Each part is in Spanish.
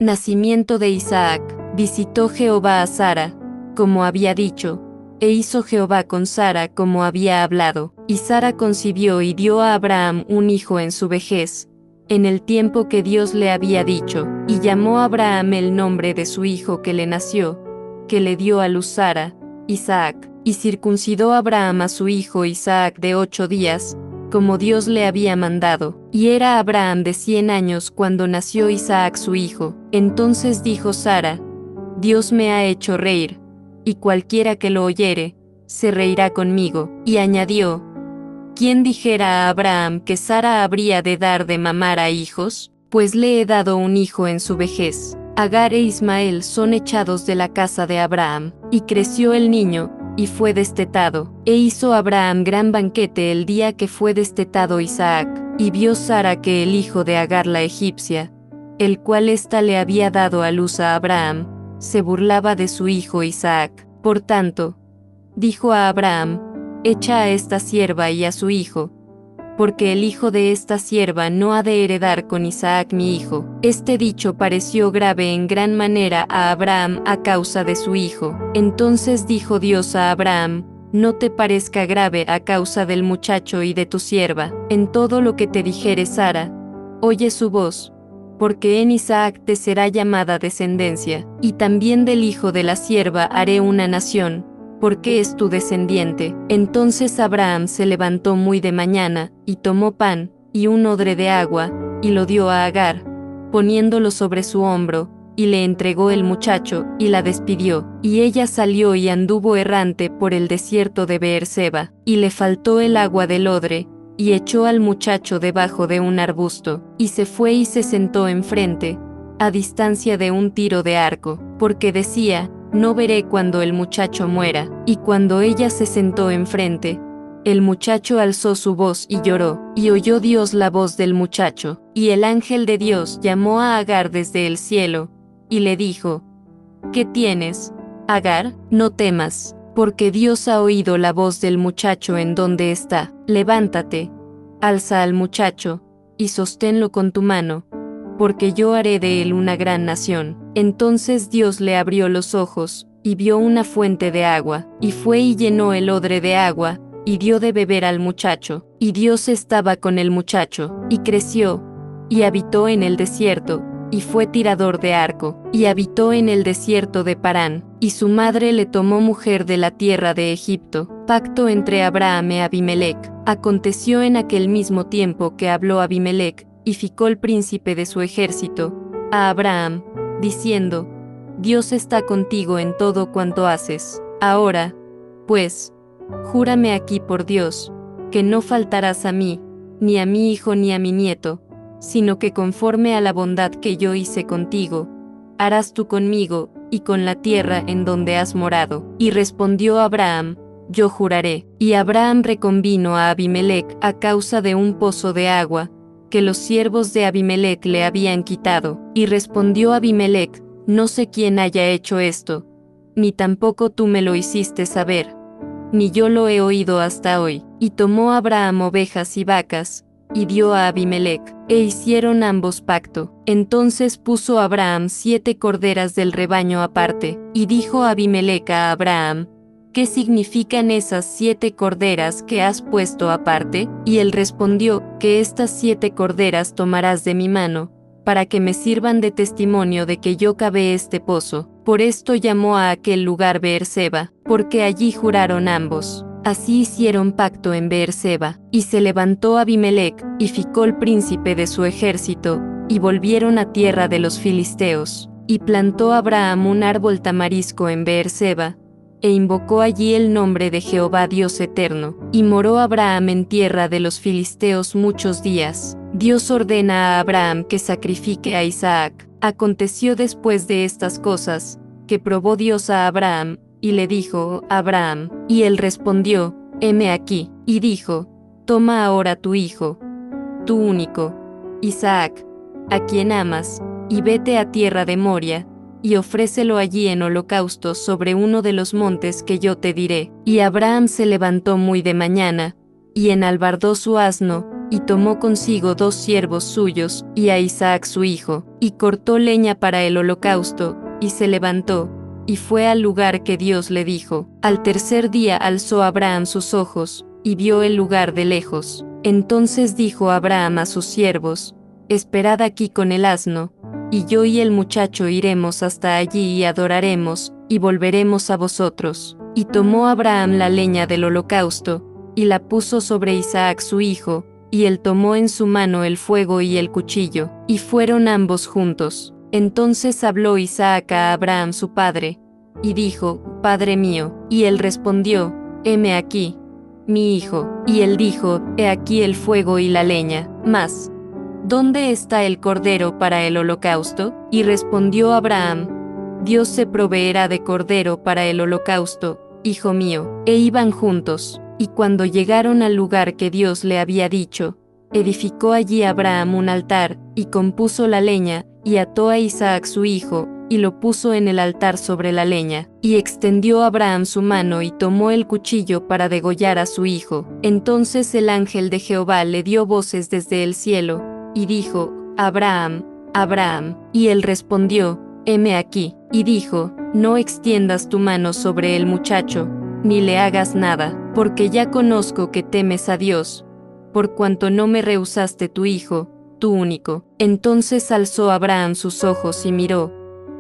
Nacimiento de Isaac. Visitó Jehová a Sara, como había dicho, e hizo Jehová con Sara como había hablado. Y Sara concibió y dio a Abraham un hijo en su vejez, en el tiempo que Dios le había dicho, y llamó a Abraham el nombre de su hijo que le nació, que le dio a luz Sara, Isaac. Y circuncidó Abraham a su hijo Isaac de 8 días, como Dios le había mandado. Y era Abraham de 100 años cuando nació Isaac su hijo. Entonces dijo Sara: Dios me ha hecho reír, y cualquiera que lo oyere, se reirá conmigo. Y añadió: ¿Quién dijera a Abraham que Sara habría de dar de mamar a hijos? Pues le he dado un hijo en su vejez. Agar e Ismael son echados de la casa de Abraham. Y creció el niño, y fue destetado. E hizo Abraham gran banquete el día que fue destetado Isaac. Y vio Sara que el hijo de Agar la egipcia, el cual ésta le había dado a luz a Abraham, se burlaba de su hijo Isaac. Por tanto, dijo a Abraham: Echa a esta sierva y a su hijo, porque el hijo de esta sierva no ha de heredar con Isaac mi hijo. Este dicho pareció grave en gran manera a Abraham a causa de su hijo. Entonces dijo Dios a Abraham: No te parezca grave a causa del muchacho y de tu sierva. En todo lo que te dijere Sara, oye su voz, porque en Isaac te será llamada descendencia, y también del hijo de la sierva haré una nación, porque es tu descendiente. Entonces Abraham se levantó muy de mañana, y tomó pan, y un odre de agua, y lo dio a Agar, poniéndolo sobre su hombro, y le entregó el muchacho, y la despidió. Y ella salió y anduvo errante por el desierto de Beerseba, y le faltó el agua del odre, y echó al muchacho debajo de un arbusto, y se fue y se sentó enfrente, a distancia de un tiro de arco, porque decía: No veré cuando el muchacho muera. Y cuando ella se sentó enfrente, el muchacho alzó su voz y lloró, y oyó Dios la voz del muchacho. Y el ángel de Dios llamó a Agar desde el cielo, y le dijo: ¿Qué tienes, Agar? No temas, porque Dios ha oído la voz del muchacho en donde está. Levántate, alza al muchacho, y sosténlo con tu mano, porque yo haré de él una gran nación. Entonces Dios le abrió los ojos, y vio una fuente de agua, y fue y llenó el odre de agua, y dio de beber al muchacho. Y Dios estaba con el muchacho, y creció, y habitó en el desierto, y fue tirador de arco, y habitó en el desierto de Parán. Y su madre le tomó mujer de la tierra de Egipto. Pacto entre Abraham y Abimelec. Aconteció en aquel mismo tiempo que habló Abimelec, y Ficol príncipe de su ejército, a Abraham, diciendo: Dios está contigo en todo cuanto haces. Ahora, pues, júrame aquí por Dios, que no faltarás a mí, ni a mi hijo ni a mi nieto, sino que conforme a la bondad que yo hice contigo, harás tú conmigo, y con la tierra en donde has morado. Y respondió Abraham: Yo juraré. Y Abraham reconvino a Abimelec a causa de un pozo de agua, que los siervos de Abimelec le habían quitado. Y respondió Abimelec: No sé quién haya hecho esto, ni tampoco tú me lo hiciste saber, ni yo lo he oído hasta hoy. Y tomó Abraham ovejas y vacas, y dio a Abimelec, e hicieron ambos pacto. Entonces puso Abraham 7 corderas del rebaño aparte, y dijo Abimelec a Abraham: ¿Qué significan esas 7 corderas que has puesto aparte? Y él respondió: Que estas 7 corderas tomarás de mi mano, para que me sirvan de testimonio de que yo cavé este pozo. Por esto llamó a aquel lugar Beerseba, porque allí juraron ambos. Así hicieron pacto en Beerseba. Y se levantó Abimelec, y Ficol príncipe de su ejército, y volvieron a tierra de los filisteos. Y plantó Abraham un árbol tamarisco en Beerseba, e invocó allí el nombre de Jehová Dios eterno. Y moró Abraham en tierra de los filisteos muchos días. Dios ordena a Abraham que sacrifique a Isaac. Aconteció después de estas cosas, que probó Dios a Abraham, y le dijo: Abraham. Y él respondió: Heme aquí. Y dijo: Toma ahora tu hijo, tu único, Isaac, a quien amas, y vete a tierra de Moria, y ofrécelo allí en holocausto sobre uno de los montes que yo te diré. Y Abraham se levantó muy de mañana, y enalbardó su asno, y tomó consigo 2 siervos suyos, y a Isaac su hijo, y cortó leña para el holocausto, y se levantó, y fue al lugar que Dios le dijo. Al tercer día alzó Abraham sus ojos, y vio el lugar de lejos. Entonces dijo Abraham a sus siervos: Esperad aquí con el asno, y yo y el muchacho iremos hasta allí y adoraremos, y volveremos a vosotros. Y tomó Abraham la leña del holocausto, y la puso sobre Isaac su hijo, y él tomó en su mano el fuego y el cuchillo, y fueron ambos juntos. Entonces habló Isaac a Abraham su padre, y dijo: Padre mío. Y él respondió: Heme aquí, mi hijo. Y él dijo: He aquí el fuego y la leña, mas ¿dónde está el cordero para el holocausto? Y respondió Abraham: Dios se proveerá de cordero para el holocausto, hijo mío. E iban juntos, y cuando llegaron al lugar que Dios le había dicho, edificó allí Abraham un altar, y compuso la leña, y ató a Isaac su hijo, y lo puso en el altar sobre la leña. Y extendió Abraham su mano y tomó el cuchillo para degollar a su hijo. Entonces el ángel de Jehová le dio voces desde el cielo, y dijo: Abraham, Abraham. Y él respondió: Heme aquí. Y dijo: No extiendas tu mano sobre el muchacho, ni le hagas nada, porque ya conozco que temes a Dios, por cuanto no me rehusaste tu hijo, tu único. Entonces alzó Abraham sus ojos y miró,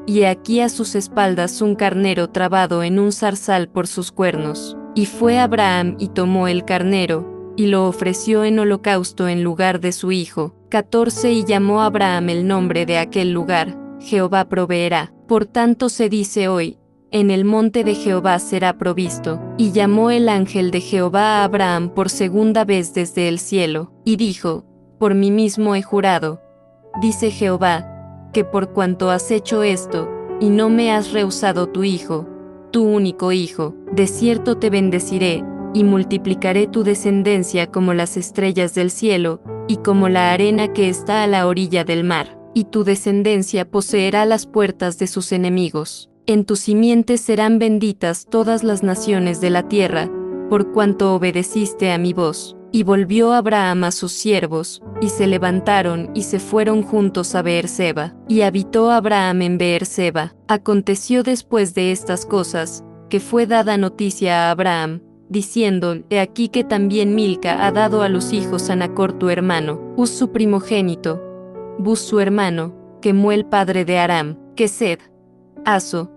y he aquí a sus espaldas un carnero trabado en un zarzal por sus cuernos. Y fue Abraham y tomó el carnero, y lo ofreció en holocausto en lugar de su hijo. 14 Y llamó Abraham el nombre de aquel lugar: Jehová proveerá. Por tanto se dice hoy: en el monte de Jehová será provisto. Y llamó el ángel de Jehová a Abraham por segunda vez desde el cielo, y dijo: Por mí mismo he jurado, dice Jehová, que por cuanto has hecho esto, y no me has rehusado tu hijo, tu único hijo, de cierto te bendeciré, y multiplicaré tu descendencia como las estrellas del cielo, y como la arena que está a la orilla del mar. Y tu descendencia poseerá las puertas de sus enemigos. En tu simiente serán benditas todas las naciones de la tierra, por cuanto obedeciste a mi voz. Y volvió Abraham a sus siervos, y se levantaron y se fueron juntos a Beerseba. Y habitó Abraham en Beerseba. Aconteció después de estas cosas, que fue dada noticia a Abraham, diciendo: He aquí que también Milca ha dado a los hijos a Nachor tu hermano, Uz su primogénito, Buz su hermano, Kemuel padre de Aram, Kesed, Aso,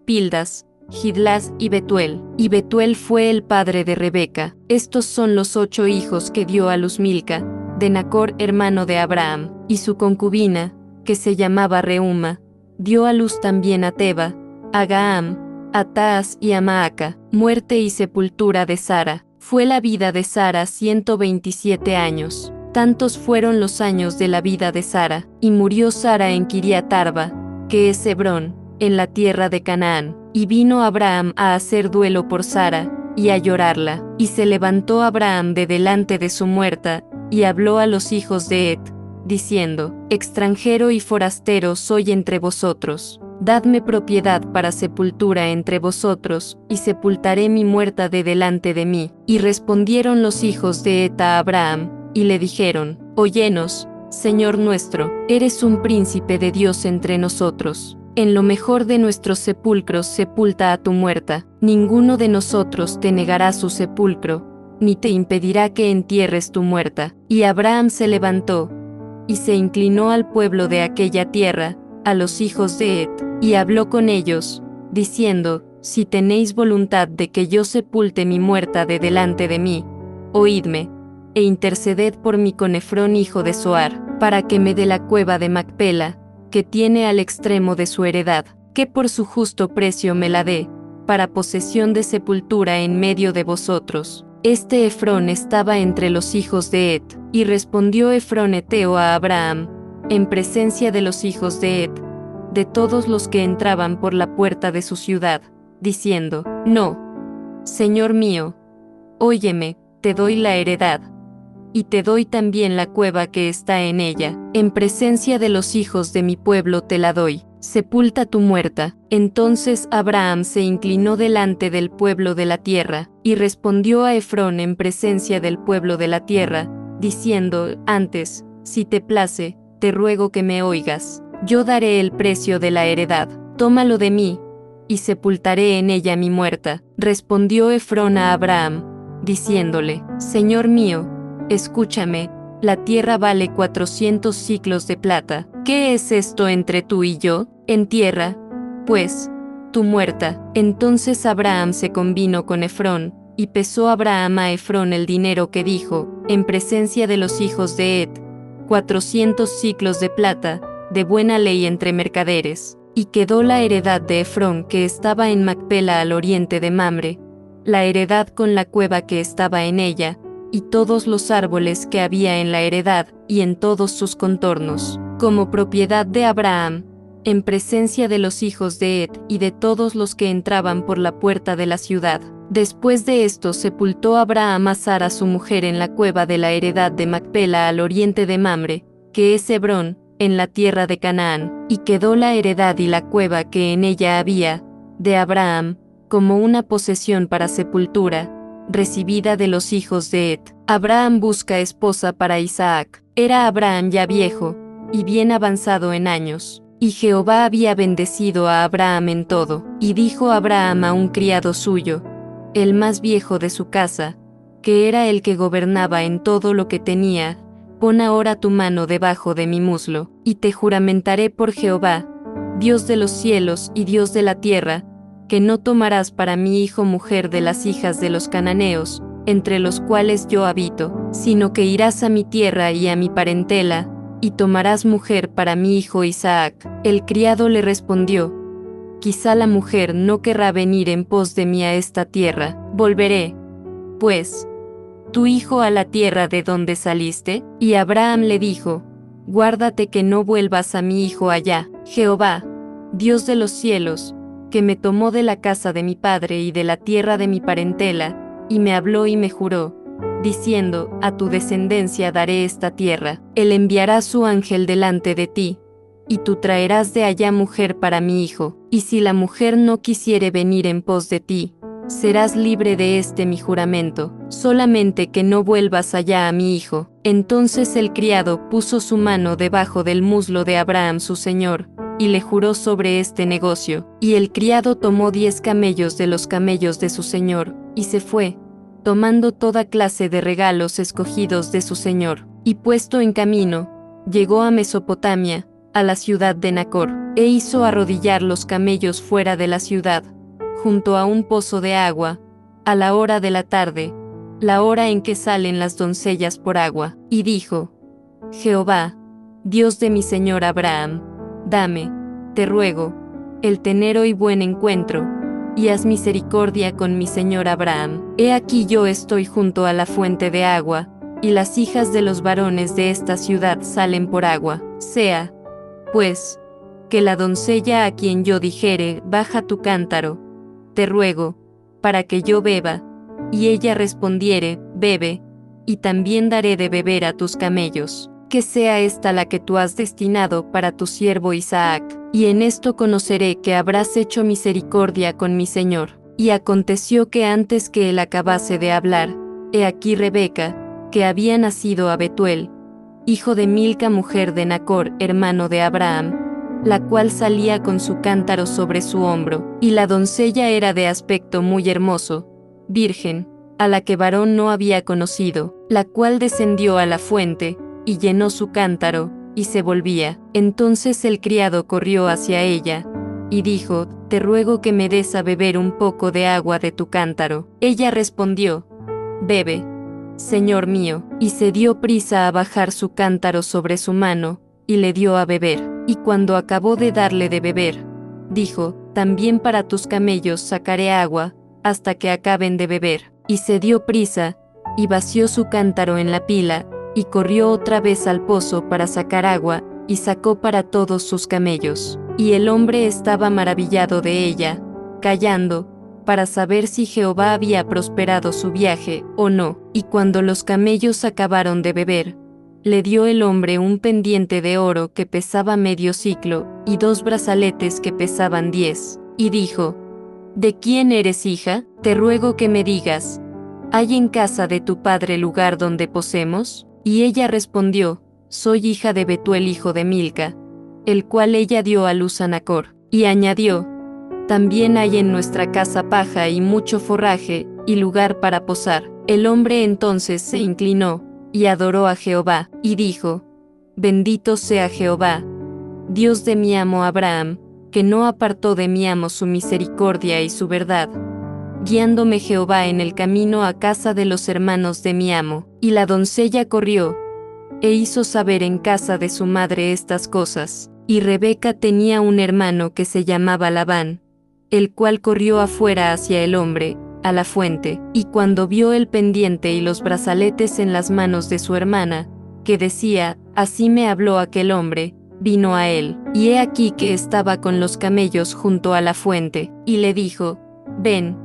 Pildas, Gidlás y Betuel. Y Betuel fue el padre de Rebeca. Estos son los 8 hijos que dio a luz Milca, de Nachor hermano de Abraham. Y su concubina, que se llamaba Reuma, dio a luz también a Teba, a Gaham, a Taas y a Maaca. Muerte y sepultura de Sara. Fue la vida de Sara 127 años. Tantos fueron los años de la vida de Sara. Y murió Sara en Kiriat Arba, que es Hebrón, en la tierra de Canaán. Y vino Abraham a hacer duelo por Sara, y a llorarla. Y se levantó Abraham de delante de su muerta, y habló a los hijos de Het, diciendo: Extranjero y forastero soy entre vosotros. Dadme propiedad para sepultura entre vosotros, y sepultaré mi muerta de delante de mí. Y respondieron los hijos de Het a Abraham, y le dijeron: Óyenos, Señor nuestro, eres un príncipe de Dios entre nosotros. En lo mejor de nuestros sepulcros sepulta a tu muerta. Ninguno de nosotros te negará su sepulcro, ni te impedirá que entierres tu muerta. Y Abraham se levantó, y se inclinó al pueblo de aquella tierra, a los hijos de Het, y habló con ellos, diciendo: Si tenéis voluntad de que yo sepulte mi muerta de delante de mí, oídme, e interceded por mí con Efrón hijo de Zoar, para que me dé la cueva de Macpela, que tiene al extremo de su heredad, que por su justo precio me la dé, para posesión de sepultura en medio de vosotros. Este Efrón estaba entre los hijos de Het, y respondió Efrón heteo a Abraham, en presencia de los hijos de Het, de todos los que entraban por la puerta de su ciudad, diciendo: No, Señor mío, óyeme, te doy la heredad, y te doy también la cueva que está en ella. En presencia de los hijos de mi pueblo te la doy. Sepulta tu muerta. Entonces Abraham se inclinó delante del pueblo de la tierra, y respondió a Efrón en presencia del pueblo de la tierra, diciendo, antes, si te place, te ruego que me oigas. Yo daré el precio de la heredad, tómalo de mí, y sepultaré en ella mi muerta. Respondió Efrón a Abraham, diciéndole, Señor mío, escúchame, la tierra vale 400 siclos de plata. ¿Qué es esto entre tú y yo? En tierra, pues, tu muerta. Entonces Abraham se convino con Efrón, y pesó Abraham a Efrón el dinero que dijo, en presencia de los hijos de Het, 400 siclos de plata, de buena ley entre mercaderes. Y quedó la heredad de Efrón que estaba en Macpela al oriente de Mamre, la heredad con la cueva que estaba en ella, y todos los árboles que había en la heredad y en todos sus contornos, como propiedad de Abraham, en presencia de los hijos de Het y de todos los que entraban por la puerta de la ciudad. Después de esto sepultó Abraham a Sara su mujer en la cueva de la heredad de Macpela al oriente de Mamre, que es Hebrón, en la tierra de Canaán, y quedó la heredad y la cueva que en ella había, de Abraham, como una posesión para sepultura, recibida de los hijos de Het. Abraham busca esposa para Isaac. Era Abraham ya viejo, y bien avanzado en años, y Jehová había bendecido a Abraham en todo. Y dijo Abraham a un criado suyo, el más viejo de su casa, que era el que gobernaba en todo lo que tenía, pon ahora tu mano debajo de mi muslo, y te juramentaré por Jehová, Dios de los cielos y Dios de la tierra, que no tomarás para mi hijo mujer de las hijas de los cananeos, entre los cuales yo habito, sino que irás a mi tierra y a mi parentela, y tomarás mujer para mi hijo Isaac. El criado le respondió, quizá la mujer no querrá venir en pos de mí a esta tierra, volveré, pues, tu hijo a la tierra de donde saliste. Y Abraham le dijo, guárdate que no vuelvas a mi hijo allá. Jehová, Dios de los cielos, que me tomó de la casa de mi padre y de la tierra de mi parentela, y me habló y me juró, diciendo, a tu descendencia daré esta tierra. Él enviará su ángel delante de ti, y tú traerás de allá mujer para mi hijo, y si la mujer no quisiere venir en pos de ti, serás libre de este mi juramento, solamente que no vuelvas allá a mi hijo. Entonces el criado puso su mano debajo del muslo de Abraham su señor, y le juró sobre este negocio. Y el criado tomó 10 camellos de los camellos de su señor, y se fue, tomando toda clase de regalos escogidos de su señor. Y puesto en camino, llegó a Mesopotamia, a la ciudad de Nacor, e hizo arrodillar los camellos fuera de la ciudad, junto a un pozo de agua, a la hora de la tarde, la hora en que salen las doncellas por agua, y dijo, Jehová, Dios de mi señor Abraham, dame, te ruego, el tener hoy buen encuentro, y haz misericordia con mi señor Abraham. He aquí yo estoy junto a la fuente de agua, y las hijas de los varones de esta ciudad salen por agua. Sea, pues, que la doncella a quien yo dijere, baja tu cántaro, te ruego, para que yo beba, y ella respondiere, bebe, y también daré de beber a tus camellos. Que sea esta la que tú has destinado para tu siervo Isaac, y en esto conoceré que habrás hecho misericordia con mi señor. Y aconteció que antes que él acabase de hablar, he aquí Rebeca, que había nacido a Betuel, hijo de Milca mujer de Nacor, hermano de Abraham, la cual salía con su cántaro sobre su hombro, y la doncella era de aspecto muy hermoso, virgen, a la que varón no había conocido, la cual descendió a la fuente, y llenó su cántaro, y se volvía. Entonces el criado corrió hacia ella, y dijo, te ruego que me des a beber un poco de agua de tu cántaro. Ella respondió, bebe, señor mío, y se dio prisa a bajar su cántaro sobre su mano, y le dio a beber. Y cuando acabó de darle de beber, dijo, también para tus camellos sacaré agua, hasta que acaben de beber. Y se dio prisa, y vació su cántaro en la pila, y corrió otra vez al pozo para sacar agua, y sacó para todos sus camellos. Y el hombre estaba maravillado de ella, callando, para saber si Jehová había prosperado su viaje o no. Y cuando los camellos acabaron de beber, le dio el hombre un pendiente de oro que pesaba medio siclo, y 2 brazaletes que pesaban 10, y dijo, ¿de quién eres hija? Te ruego que me digas, ¿hay en casa de tu padre lugar donde posemos? Y ella respondió: soy hija de Betuel hijo de Milca, el cual ella dio a luz a Nachor. Y añadió: también hay en nuestra casa paja y mucho forraje, y lugar para posar. El hombre entonces se inclinó, y adoró a Jehová, y dijo: bendito sea Jehová, Dios de mi amo Abraham, que no apartó de mi amo su misericordia y su verdad, guiándome Jehová en el camino a casa de los hermanos de mi amo. Y la doncella corrió, e hizo saber en casa de su madre estas cosas. Y Rebeca tenía un hermano que se llamaba Labán, el cual corrió afuera hacia el hombre, a la fuente, y cuando vio el pendiente y los brazaletes en las manos de su hermana, que decía: así me habló aquel hombre, vino a él, y he aquí que estaba con los camellos junto a la fuente, y le dijo: ven,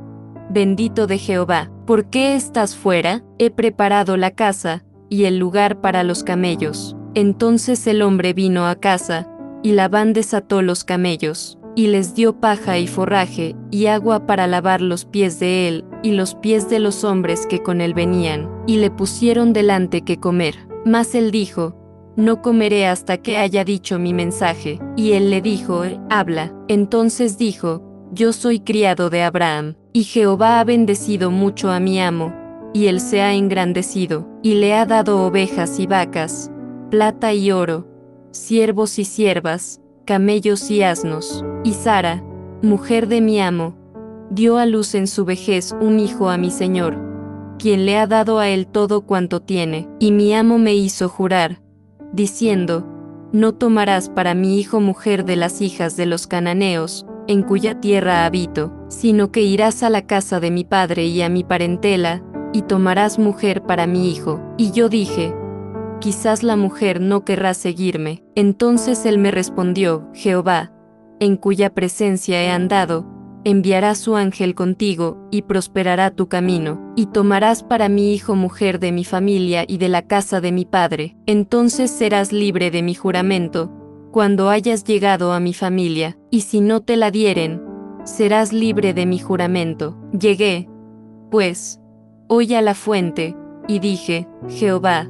bendito de Jehová, ¿por qué estás fuera? He preparado la casa, y el lugar para los camellos. Entonces el hombre vino a casa, y Labán desató los camellos, y les dio paja y forraje, y agua para lavar los pies de él, y los pies de los hombres que con él venían, y le pusieron delante que comer. Mas él dijo: no comeré hasta que haya dicho mi mensaje. Y él le dijo: habla. Entonces dijo: yo soy criado de Abraham, y Jehová ha bendecido mucho a mi amo, y él se ha engrandecido, y le ha dado ovejas y vacas, plata y oro, siervos y siervas, camellos y asnos. Y Sara, mujer de mi amo, dio a luz en su vejez un hijo a mi señor, quien le ha dado a él todo cuanto tiene. Y mi amo me hizo jurar, diciendo: no tomarás para mi hijo mujer de las hijas de los cananeos, en cuya tierra habito, sino que irás a la casa de mi padre y a mi parentela, y tomarás mujer para mi hijo. Y yo dije: quizás la mujer no querrá seguirme. Entonces él me respondió: Jehová, en cuya presencia he andado, enviará su ángel contigo, y prosperará tu camino, y tomarás para mi hijo mujer de mi familia y de la casa de mi padre. Entonces serás libre de mi juramento, cuando hayas llegado a mi familia, y si no te la dieren, serás libre de mi juramento. Llegué, pues, hoy a la fuente, y dije: Jehová,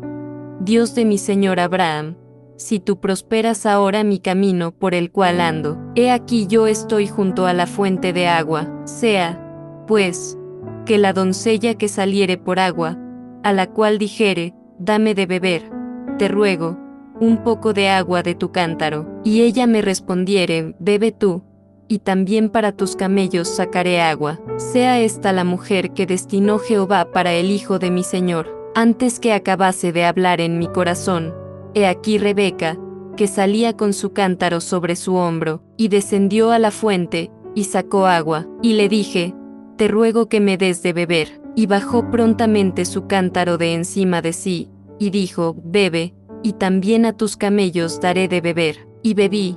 Dios de mi señor Abraham, si tú prosperas ahora mi camino por el cual ando, he aquí yo estoy junto a la fuente de agua. Sea, pues, que la doncella que saliere por agua, a la cual dijere: dame de beber, te ruego, un poco de agua de tu cántaro, y ella me respondiere: bebe tú, y también para tus camellos sacaré agua. Sea esta la mujer que destinó Jehová para el hijo de mi señor. Antes que acabase de hablar en mi corazón, he aquí Rebeca, que salía con su cántaro sobre su hombro, y descendió a la fuente, y sacó agua, y le dije: te ruego que me des de beber. Y bajó prontamente su cántaro de encima de sí, y dijo: bebe, y también a tus camellos daré de beber. Y bebí,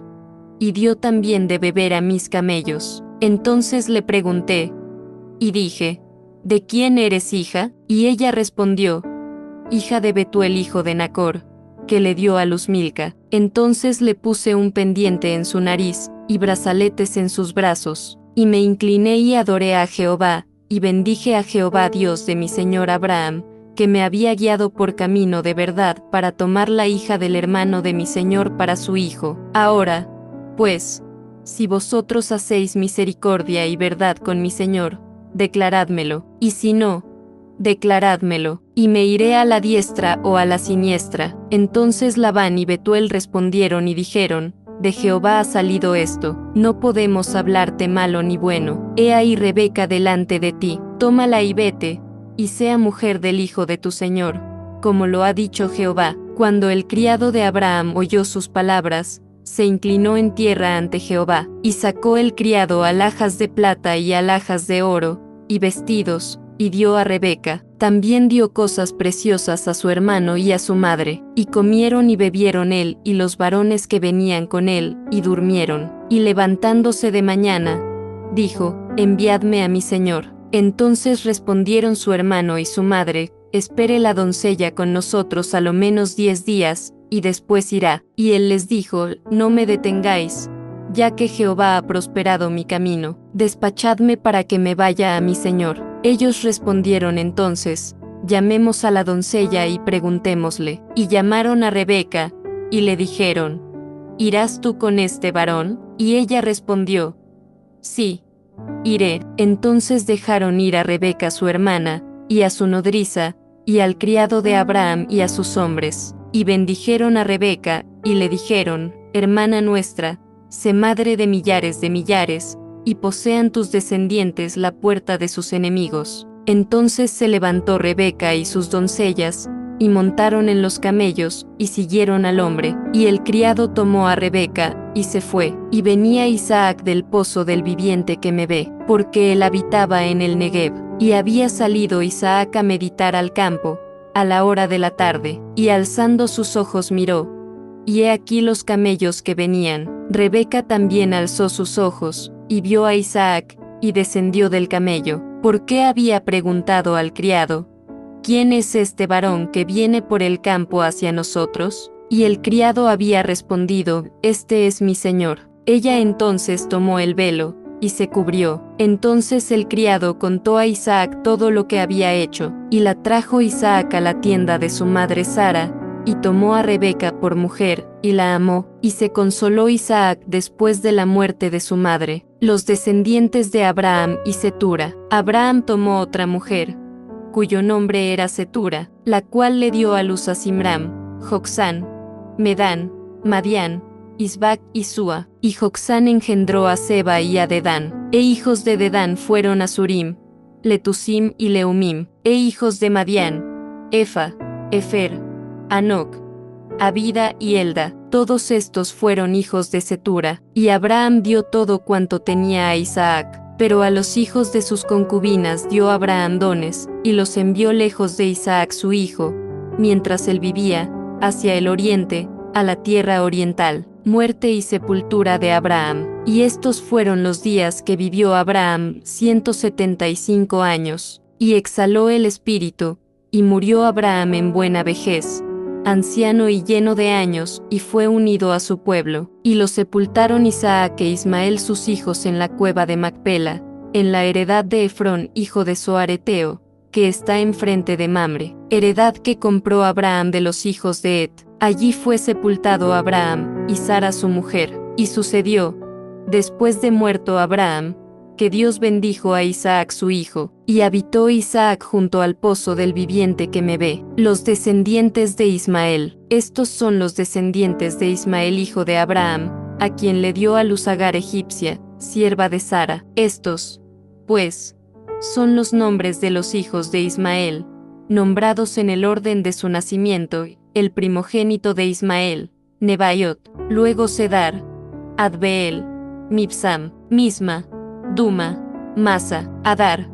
y dio también de beber a mis camellos. Entonces le pregunté, y dije: ¿de quién eres hija? Y ella respondió: hija de Betuel hijo de Nachor, que le dio a luz Milca. Entonces le puse un pendiente en su nariz, y brazaletes en sus brazos, y me incliné y adoré a Jehová, y bendije a Jehová Dios de mi señor Abraham, que me había guiado por camino de verdad para tomar la hija del hermano de mi señor para su hijo. Ahora, pues, si vosotros hacéis misericordia y verdad con mi señor, declarádmelo, y si no, declarádmelo, y me iré a la diestra o a la siniestra. Entonces Labán y Betuel respondieron y dijeron: de Jehová ha salido esto, no podemos hablarte malo ni bueno. He ahí Rebeca delante de ti, tómala y vete, y sea mujer del hijo de tu señor, como lo ha dicho Jehová. Cuando el criado de Abraham oyó sus palabras, se inclinó en tierra ante Jehová, y sacó el criado alhajas de plata y alhajas de oro, y vestidos, y dio a Rebeca. También dio cosas preciosas a su hermano y a su madre, y comieron y bebieron él y los varones que venían con él, y durmieron. Y levantándose de mañana, dijo: enviadme a mi señor. Entonces respondieron su hermano y su madre: espere la doncella con nosotros a lo menos 10 días, y después irá. Y él les dijo: no me detengáis, ya que Jehová ha prosperado mi camino, despachadme para que me vaya a mi señor. Ellos respondieron entonces: llamemos a la doncella y preguntémosle. Y llamaron a Rebeca, y le dijeron, ¿irás tú con este varón? Y ella respondió, sí, iré. Entonces dejaron ir a Rebeca su hermana, y a su nodriza, y al criado de Abraham y a sus hombres, y bendijeron a Rebeca, y le dijeron, hermana nuestra, sé madre de millares, y posean tus descendientes la puerta de sus enemigos. Entonces se levantó Rebeca y sus doncellas, y montaron en los camellos, y siguieron al hombre. Y el criado tomó a Rebeca, y se fue. Y venía Isaac del pozo del viviente que me ve, porque él habitaba en el Negev. Y había salido Isaac a meditar al campo, a la hora de la tarde, y alzando sus ojos miró, y he aquí los camellos que venían. Rebeca también alzó sus ojos, y vio a Isaac, y descendió del camello, porque había preguntado al criado, ¿quién es este varón que viene por el campo hacia nosotros? Y el criado había respondido, este es mi señor. Ella entonces tomó el velo, y se cubrió. Entonces el criado contó a Isaac todo lo que había hecho, y la trajo Isaac a la tienda de su madre Sara, y tomó a Rebeca por mujer, y la amó, y se consoló Isaac después de la muerte de su madre. Los descendientes de Abraham y Cetura. Abraham tomó otra mujer, cuyo nombre era Cetura, la cual le dio a luz a Simram, Jocsán, Medán, Madián, Isbac y Sua. Y Jocsán engendró a Seba y a Dedán. E hijos de Dedán fueron Asurim, Letusim y Leumim. E hijos de Madián, Efa, Efer, Anoc, Abida y Elda. Todos estos fueron hijos de Cetura. Y Abraham dio todo cuanto tenía a Isaac. Pero a los hijos de sus concubinas dio Abraham dones, y los envió lejos de Isaac su hijo, mientras él vivía, hacia el oriente, a la tierra oriental. Muerte y sepultura de Abraham. Y estos fueron los días que vivió Abraham, 175 años. Y exhaló el espíritu, y murió Abraham en buena vejez, anciano y lleno de años, y fue unido a su pueblo. Y lo sepultaron Isaac e Ismael sus hijos en la cueva de Macpela, en la heredad de Efrón hijo de Zoareteo, que está enfrente de Mamre, heredad que compró Abraham de los hijos de Et. Allí fue sepultado Abraham, y Sara su mujer. Y sucedió, después de muerto Abraham, que Dios bendijo a Isaac su hijo, y habitó Isaac junto al pozo del viviente que me ve. Los descendientes de Ismael. Estos son los descendientes de Ismael hijo de Abraham, a quien le dio a luz Agar egipcia, sierva de Sara. Estos, pues, son los nombres de los hijos de Ismael, nombrados en el orden de su nacimiento: el primogénito de Ismael, Nebaiot, luego Cedar, Adbeel, Mibsam, Misma, Duma, Masa, Adar,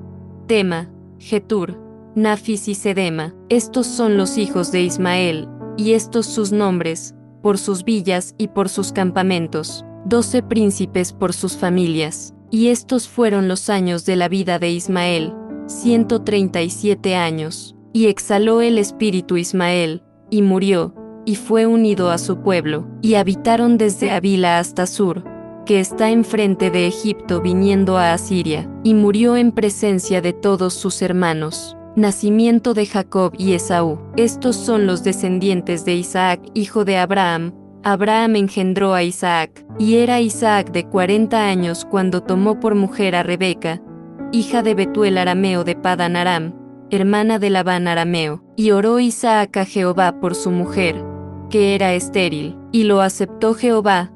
Tema, Getur, Nafis y Sedema. Estos son los hijos de Ismael, y estos sus nombres, por sus villas y por sus campamentos, 12 príncipes por sus familias. Y estos fueron los años de la vida de Ismael, 137 años. Y exhaló el espíritu Ismael, y murió, y fue unido a su pueblo, y habitaron desde Avila hasta Sur, que está enfrente de Egipto viniendo a Asiria, y murió en presencia de todos sus hermanos. Nacimiento de Jacob y Esaú. Estos son los descendientes de Isaac, hijo de Abraham. Abraham engendró a Isaac, y era Isaac de 40 años cuando tomó por mujer a Rebeca, hija de Betuel arameo de Padan Aram, hermana de Labán arameo. Y oró Isaac a Jehová por su mujer, que era estéril, y lo aceptó Jehová,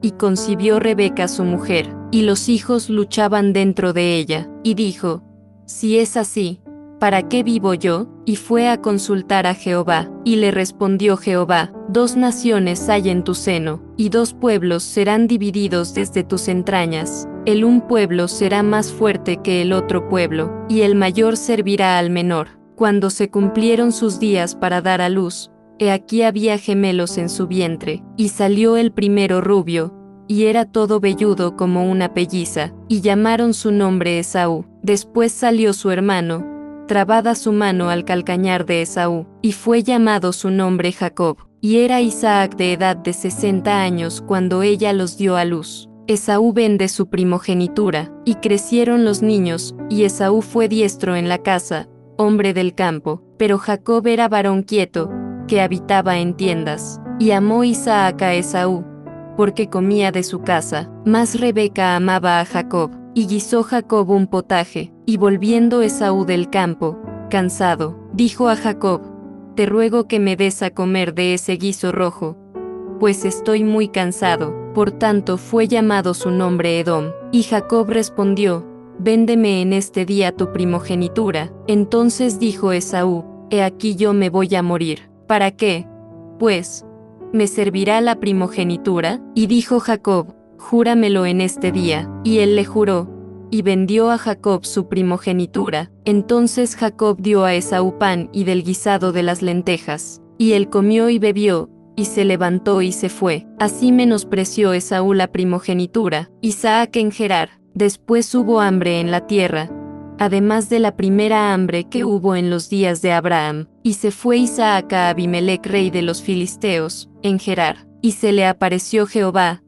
y concibió Rebeca su mujer, y los hijos luchaban dentro de ella, y dijo, si es así, ¿para qué vivo yo? Y fue a consultar a Jehová, y le respondió Jehová, 2 naciones hay en tu seno, y 2 pueblos serán divididos desde tus entrañas. El un pueblo será más fuerte que el otro pueblo, y el mayor servirá al menor. Cuando se cumplieron sus días para dar a luz, he aquí había gemelos en su vientre, y salió el primero rubio, y era todo velludo como una pelliza, y llamaron su nombre Esaú. Después salió su hermano, trabada su mano al calcañar de Esaú, y fue llamado su nombre Jacob. Y era Isaac de edad de 60 años cuando ella los dio a luz. Esaú vende su primogenitura, y crecieron los niños, y Esaú fue diestro en la casa, hombre del campo, Pero Jacob era varón quieto, que habitaba en tiendas, y amó Isaac a Esaú, porque comía de su casa, mas Rebeca amaba a Jacob, y guisó Jacob un potaje, y volviendo Esaú del campo, cansado, dijo a Jacob: Te ruego que me des a comer de ese guiso rojo, pues estoy muy cansado. Por tanto fue llamado su nombre Edom. Y Jacob respondió: Véndeme en este día tu primogenitura. Entonces dijo Esaú: He aquí yo me voy a morir. ¿Para qué, pues, me servirá la primogenitura? Y dijo Jacob: Júramelo en este día. Y él le juró, y vendió a Jacob su primogenitura. Entonces Jacob dio a Esaú pan y del guisado de las lentejas. Y él comió y bebió, y se levantó y se fue. Así menospreció Esaú la primogenitura. Isaac en Gerar. Después hubo hambre en la tierra, además de la primera hambre que hubo en los días de Abraham. Y se fue Isaac a Abimelec rey de los filisteos, en Gerar. Y se le apareció Jehová,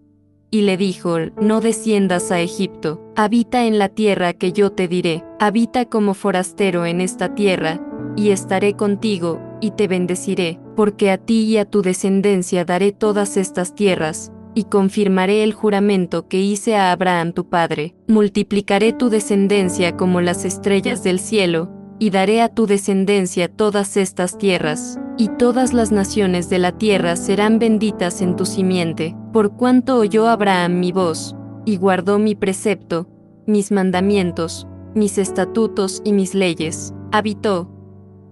y le dijo: No desciendas a Egipto, habita en la tierra que yo te diré, habita como forastero en esta tierra, y estaré contigo, y te bendeciré, porque a ti y a tu descendencia daré todas estas tierras, y confirmaré el juramento que hice a Abraham tu padre. Multiplicaré tu descendencia como las estrellas del cielo, y daré a tu descendencia todas estas tierras, y todas las naciones de la tierra serán benditas en tu simiente, por cuanto oyó Abraham mi voz, y guardó mi precepto, mis mandamientos, mis estatutos y mis leyes. Habitó,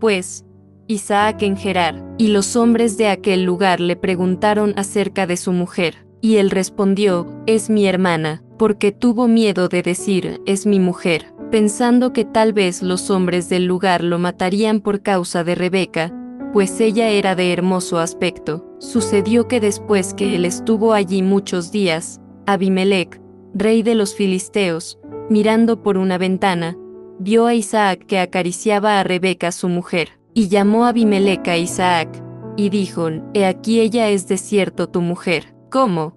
pues, Isaac en Gerar, y los hombres de aquel lugar le preguntaron acerca de su mujer, y él respondió: Es mi hermana, porque tuvo miedo de decir: Es mi mujer, pensando que tal vez los hombres del lugar lo matarían por causa de Rebeca, pues ella era de hermoso aspecto. Sucedió que después que él estuvo allí muchos días, Abimelec, rey de los filisteos, mirando por una ventana, vio a Isaac que acariciaba a Rebeca su mujer, y llamó a Abimelec a Isaac, y dijo: He aquí ella es de cierto tu mujer. ¿Cómo,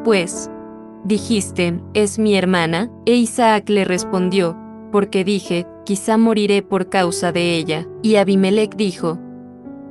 pues, dijiste: Es mi hermana? E Isaac le respondió: Porque dije: Quizá moriré por causa de ella. Y Abimelec dijo: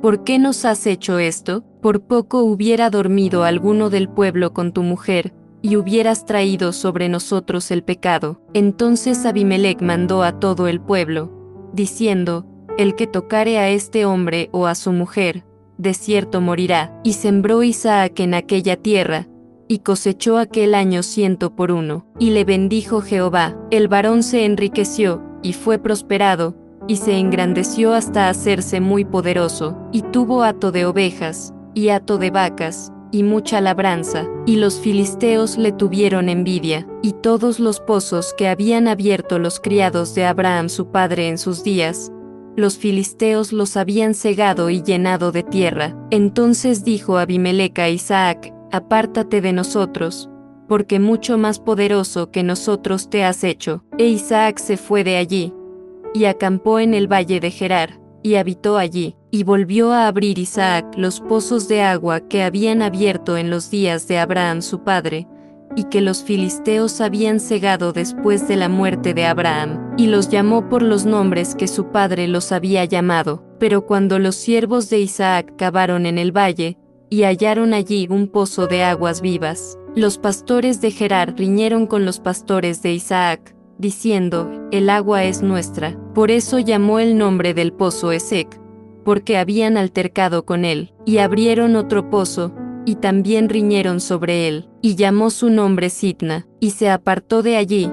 ¿Por qué nos has hecho esto? Por poco hubiera dormido alguno del pueblo con tu mujer, y hubieras traído sobre nosotros el pecado. Entonces Abimelec mandó a todo el pueblo, diciendo: El que tocare a este hombre o a su mujer, de cierto morirá. Y sembró Isaac en aquella tierra, y cosechó aquel año 100 por 1. Y le bendijo Jehová. El varón se enriqueció, y fue prosperado, y se engrandeció hasta hacerse muy poderoso, y tuvo hato de ovejas, y hato de vacas, y mucha labranza, y los filisteos le tuvieron envidia, y todos los pozos que habían abierto los criados de Abraham su padre en sus días, los filisteos los habían cegado y llenado de tierra. Entonces dijo Abimelec a Isaac: Apártate de nosotros, porque mucho más poderoso que nosotros te has hecho. E Isaac se fue de allí, y acampó en el valle de Gerar, y habitó allí. Y volvió a abrir Isaac los pozos de agua que habían abierto en los días de Abraham su padre, y que los filisteos habían cegado después de la muerte de Abraham, y los llamó por los nombres que su padre los había llamado. Pero cuando los siervos de Isaac cavaron en el valle, y hallaron allí un pozo de aguas vivas, los pastores de Gerar riñeron con los pastores de Isaac, diciendo: El agua es nuestra. Por eso llamó el nombre del pozo Esec, porque habían altercado con él. Y abrieron otro pozo, y también riñeron sobre él, y llamó su nombre Sitna. Y se apartó de allí,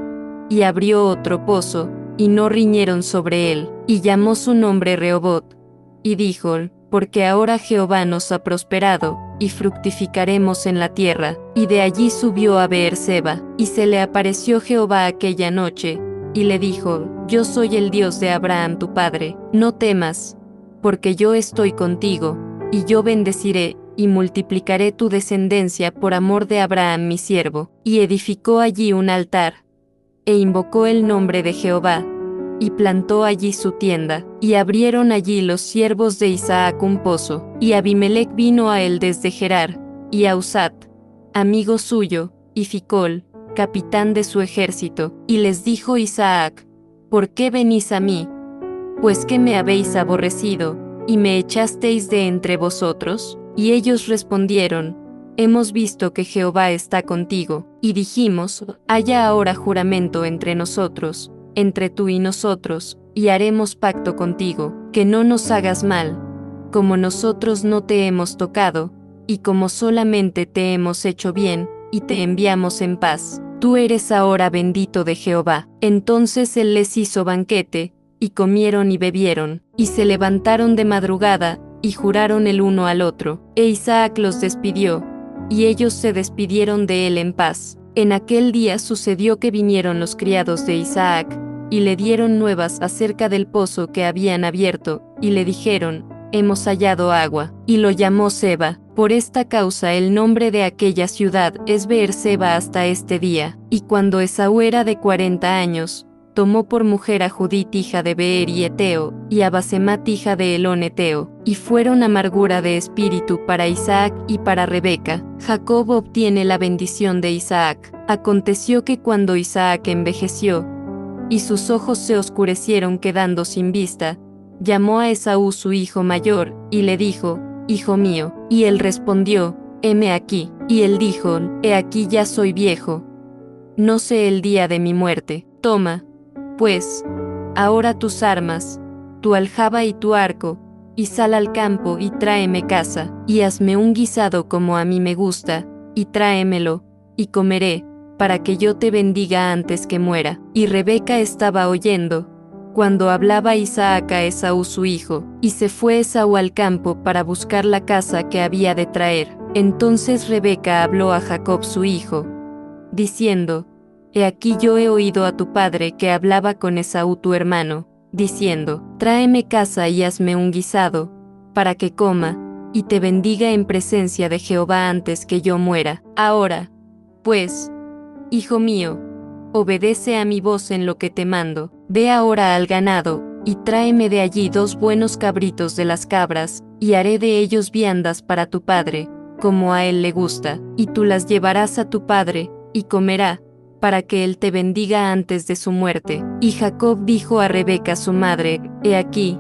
y abrió otro pozo, y no riñeron sobre él, y llamó su nombre Rehobot. Y dijo: Porque ahora Jehová nos ha prosperado, y fructificaremos en la tierra. Y de allí subió a Beerseba, y se le apareció Jehová aquella noche, y le dijo: Yo soy el Dios de Abraham tu padre, no temas, porque yo estoy contigo, y yo bendeciré, y multiplicaré tu descendencia por amor de Abraham mi siervo. Y edificó allí un altar, e invocó el nombre de Jehová, y plantó allí su tienda, y abrieron allí los siervos de Isaac un pozo. Y Abimelec vino a él desde Gerar, y a Usat, amigo suyo, y Ficol, capitán de su ejército, y les dijo Isaac: ¿Por qué venís a mí? pues que me habéis aborrecido, y me echasteis de entre vosotros. Y ellos respondieron: hemos visto que Jehová está contigo. Y dijimos: haya ahora juramento entre nosotros, entre tú y nosotros, y haremos pacto contigo, que no nos hagas mal, como nosotros no te hemos tocado, y como solamente te hemos hecho bien, y te enviamos en paz. Tú eres ahora bendito de Jehová. Entonces él les hizo banquete, y comieron y bebieron, y se levantaron de madrugada, y juraron el uno al otro. E Isaac los despidió, y ellos se despidieron de él en paz. En aquel día sucedió que vinieron los criados de Isaac, y le dieron nuevas acerca del pozo que habían abierto, y le dijeron: hemos hallado agua. Y lo llamó Seba. Por esta causa el nombre de aquella ciudad es Beerseba hasta este día. Y cuando Esaú era de 40 años, tomó por mujer a Judith hija de Beer y Eteo, y a Basemat hija de Elón Eteo, y fueron amargura de espíritu para Isaac y para Rebeca. Jacob obtiene la bendición de Isaac. Aconteció que cuando Isaac envejeció, y sus ojos se oscurecieron quedando sin vista, llamó a Esaú su hijo mayor, y le dijo: hijo mío. Y él respondió: heme aquí. Y él dijo: he aquí ya soy viejo, no sé el día de mi muerte. Toma, pues, ahora tus armas, tu aljaba y tu arco, y sal al campo y tráeme caza, y hazme un guisado como a mí me gusta, y tráemelo, y comeré, para que yo te bendiga antes que muera. Y Rebeca estaba oyendo cuando hablaba Isaac a Esaú su hijo, y se fue Esaú al campo para buscar la caza que había de traer. Entonces Rebeca habló a Jacob su hijo, diciendo: he aquí yo he oído a tu padre que hablaba con Esaú tu hermano, diciendo: tráeme caza y hazme un guisado, para que coma, y te bendiga en presencia de Jehová antes que yo muera. Ahora, pues, hijo mío, obedece a mi voz en lo que te mando. Ve ahora al ganado, y tráeme de allí 2 buenos cabritos de las cabras, y haré de ellos viandas para tu padre, como a él le gusta, y tú las llevarás a tu padre, y comerá, para que él te bendiga antes de su muerte. Y Jacob dijo a Rebeca su madre: he aquí,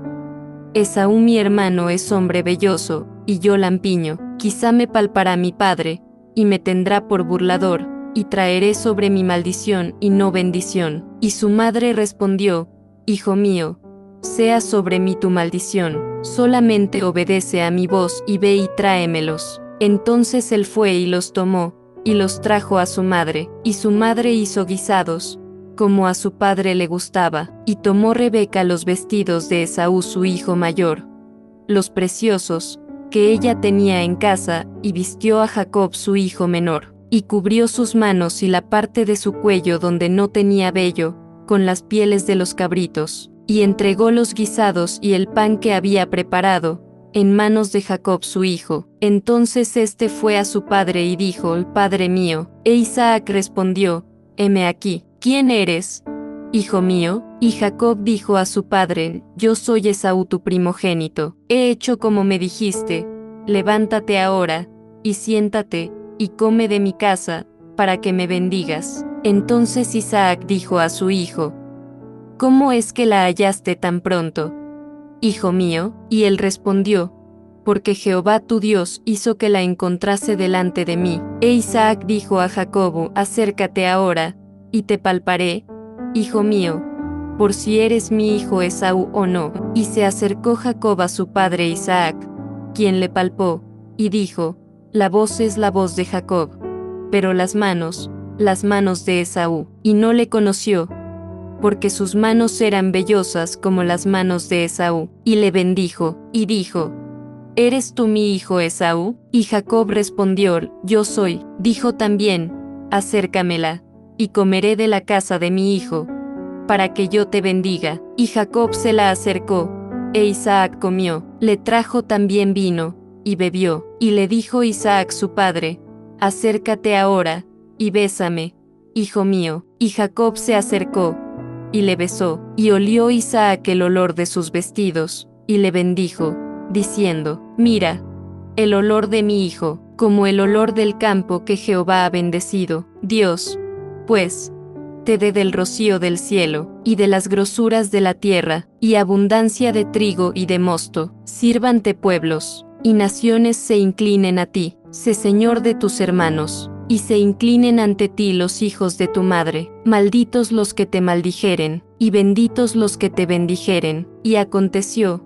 Esaú mi hermano es hombre velloso, y yo lampiño. Quizá me palpará mi padre, y me tendrá por burlador, y traeré sobre mi maldición y no bendición. Y su madre respondió: hijo mío, sea sobre mí tu maldición, solamente obedece a mi voz y ve y tráemelos. Entonces él fue y los tomó, y los trajo a su madre, y su madre hizo guisados, como a su padre le gustaba, y tomó Rebeca los vestidos de Esaú su hijo mayor, los preciosos, que ella tenía en casa, y vistió a Jacob su hijo menor, y cubrió sus manos y la parte de su cuello donde no tenía vello, con las pieles de los cabritos, y entregó los guisados y el pan que había preparado, en manos de Jacob su hijo. Entonces éste fue a su padre y dijo: Padre mío. E Isaac respondió: heme aquí. ¿Quién eres, hijo mío? Y Jacob dijo a su padre: yo soy Esaú tu primogénito. He hecho como me dijiste. Levántate ahora, y siéntate, y come de mi casa, para que me bendigas. Entonces Isaac dijo a su hijo: ¿cómo es que la hallaste tan pronto, hijo mío? Y él respondió: porque Jehová tu Dios hizo que la encontrase delante de mí. E Isaac dijo a Jacob: acércate ahora, y te palparé, hijo mío, por si eres mi hijo Esaú o no. Y se acercó Jacob a su padre Isaac, quien le palpó, y dijo: la voz es la voz de Jacob, pero las manos de Esaú. Y no le conoció, porque sus manos eran vellosas como las manos de Esaú. Y le bendijo, y dijo: ¿eres tú mi hijo Esaú? Y Jacob respondió: yo soy. Dijo también: acércamela, y comeré de la casa de mi hijo, para que yo te bendiga. Y Jacob se la acercó, e Isaac comió. Le trajo también vino, y bebió. Y le dijo Isaac su padre: acércate ahora, y bésame, hijo mío. Y Jacob se acercó, y le besó. Y olió Isaac el olor de sus vestidos, y le bendijo, diciendo: mira, el olor de mi hijo, como el olor del campo que Jehová ha bendecido. Dios, pues, te dé del rocío del cielo, y de las grosuras de la tierra, y abundancia de trigo y de mosto. Sírvante pueblos, y naciones se inclinen a ti. Sé Señor de tus hermanos, y se inclinen ante ti los hijos de tu madre. Malditos los que te maldijeren, y benditos los que te bendijeren. Y aconteció,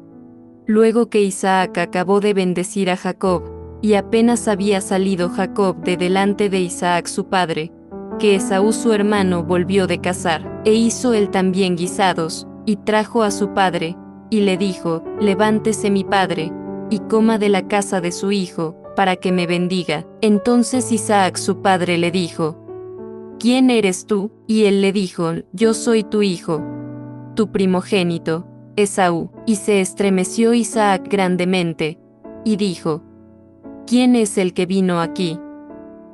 luego que Isaac acabó de bendecir a Jacob, y apenas había salido Jacob de delante de Isaac su padre, que Esaú su hermano volvió de cazar, e hizo él también guisados, y trajo a su padre, y le dijo: levántese mi padre, y coma de la casa de su hijo, para que me bendiga. Entonces Isaac su padre le dijo: ¿quién eres tú? Y él le dijo: yo soy tu hijo, tu primogénito, Esaú. Y se estremeció Isaac grandemente, y dijo: ¿quién es el que vino aquí?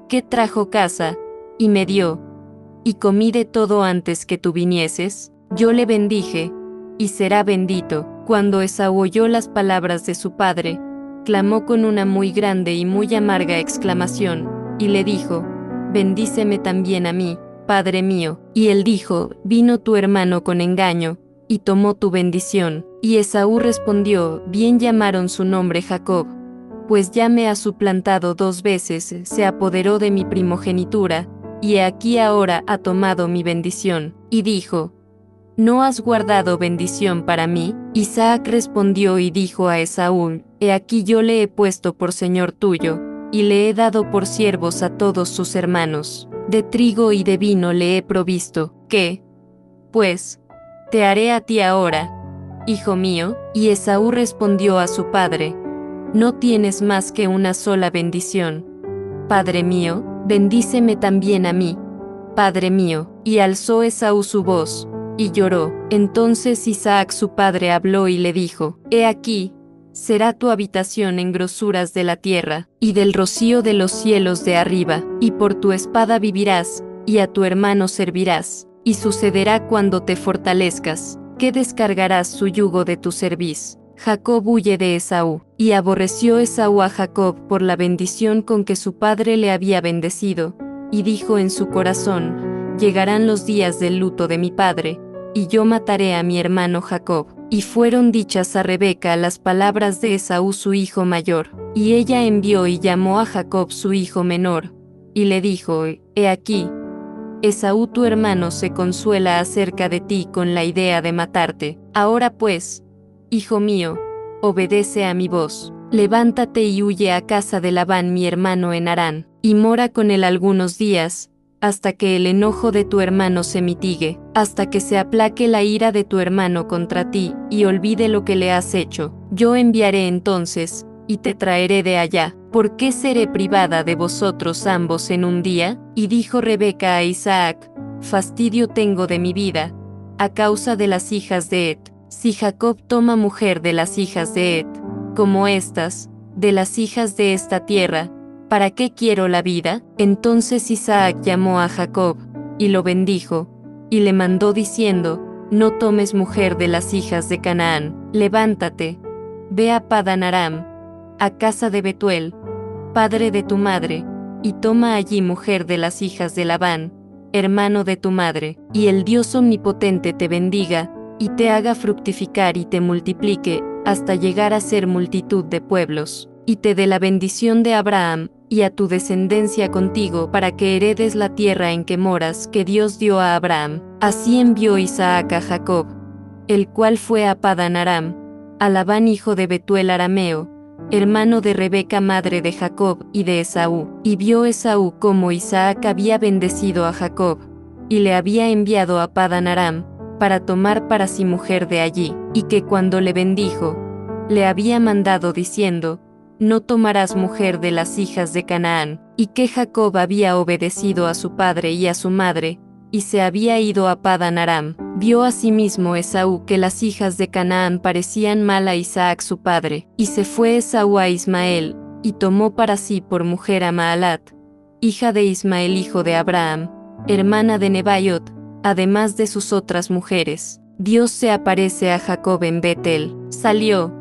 ¿Qué trajo casa? Y me dio, y comí de todo antes que tú vinieses. Yo le bendije, y será bendito. Cuando Esaú oyó las palabras de su padre, clamó con una muy grande y muy amarga exclamación, y le dijo: bendíceme también a mí, padre mío. Y él dijo: vino tu hermano con engaño, y tomó tu bendición. Y Esaú respondió: bien llamaron su nombre Jacob, pues ya me ha suplantado 2 veces, se apoderó de mi primogenitura, y aquí ahora ha tomado mi bendición. Y dijo: ¿no has guardado bendición para mí? Isaac respondió y dijo a Esaú: he aquí yo le he puesto por señor tuyo, y le he dado por siervos a todos sus hermanos. De trigo y de vino le he provisto. ¿Qué, pues, te haré a ti ahora, hijo mío? Y Esaú respondió a su padre: no tienes más que una sola bendición. Padre mío, bendíceme también a mí, padre mío. Y alzó Esaú su voz, y lloró. Entonces Isaac su padre habló y le dijo: he aquí, será tu habitación en grosuras de la tierra, y del rocío de los cielos de arriba, y por tu espada vivirás, y a tu hermano servirás. Y sucederá cuando te fortalezcas, que descargarás su yugo de tu cerviz. Jacob huye de Esaú, y aborreció Esaú a Jacob por la bendición con que su padre le había bendecido, y dijo en su corazón: llegarán los días del luto de mi padre, y yo mataré a mi hermano Jacob. Y fueron dichas a Rebeca las palabras de Esaú su hijo mayor, y ella envió y llamó a Jacob su hijo menor, y le dijo: he aquí, Esaú tu hermano se consuela acerca de ti con la idea de matarte. Ahora pues, hijo mío, obedece a mi voz. Levántate y huye a casa de Labán mi hermano en Harán, y mora con él algunos días, hasta que el enojo de tu hermano se mitigue, hasta que se aplaque la ira de tu hermano contra ti, y olvide lo que le has hecho. Yo enviaré entonces, y te traeré de allá. ¿Por qué seré privada de vosotros ambos en un día? Y dijo Rebeca a Isaac: fastidio tengo de mi vida, a causa de las hijas de Het. Si Jacob toma mujer de las hijas de Het, como estas, de las hijas de esta tierra, ¿para qué quiero la vida? Entonces Isaac llamó a Jacob, y lo bendijo, y le mandó diciendo: no tomes mujer de las hijas de Canaán. Levántate, ve a Padan Aram, a casa de Betuel, padre de tu madre, y toma allí mujer de las hijas de Labán, hermano de tu madre, y el Dios omnipotente te bendiga, y te haga fructificar y te multiplique, hasta llegar a ser multitud de pueblos, y te dé la bendición de Abraham, y a tu descendencia contigo, para que heredes la tierra en que moras, que Dios dio a Abraham. Así envió Isaac a Jacob, el cual fue a Padan Aram, a Labán hijo de Betuel arameo, hermano de Rebeca madre de Jacob y de Esaú. Y vio Esaú cómo Isaac había bendecido a Jacob, y le había enviado a Padan Aram, para tomar para sí mujer de allí, y que cuando le bendijo, le había mandado diciendo: no tomarás mujer de las hijas de Canaán, y que Jacob había obedecido a su padre y a su madre, y se había ido a Padan Aram. Vio asimismo Esaú que las hijas de Canaán parecían mal a Isaac su padre, y se fue Esaú a Ismael, y tomó para sí por mujer a Maalat, hija de Ismael hijo de Abraham, hermana de Nebaiot, además de sus otras mujeres. Dios se aparece a Jacob en Betel. Salió,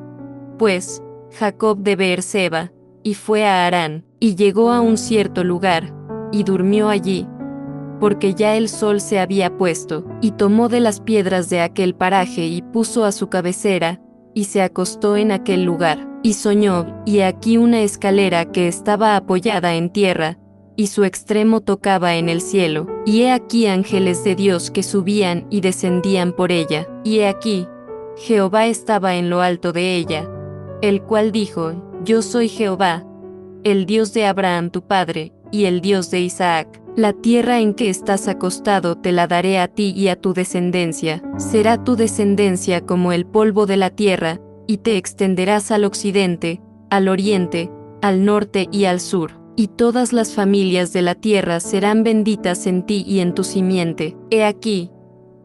pues, Jacob de Beerseba, y fue a Harán, y llegó a un cierto lugar, y durmió allí. porque ya el sol se había puesto, y tomó de las piedras de aquel paraje y puso a su cabecera, y se acostó en aquel lugar, y soñó, y aquí una escalera que estaba apoyada en tierra, y su extremo tocaba en el cielo, y he aquí ángeles de Dios que subían y descendían por ella, y he aquí, Jehová estaba en lo alto de ella, el cual dijo, Yo soy Jehová, el Dios de Abraham tu padre, y el Dios de Isaac. La tierra en que estás acostado te la daré a ti y a tu descendencia, será tu descendencia como el polvo de la tierra, y te extenderás al occidente, al oriente, al norte y al sur, y todas las familias de la tierra serán benditas en ti y en tu simiente. He aquí,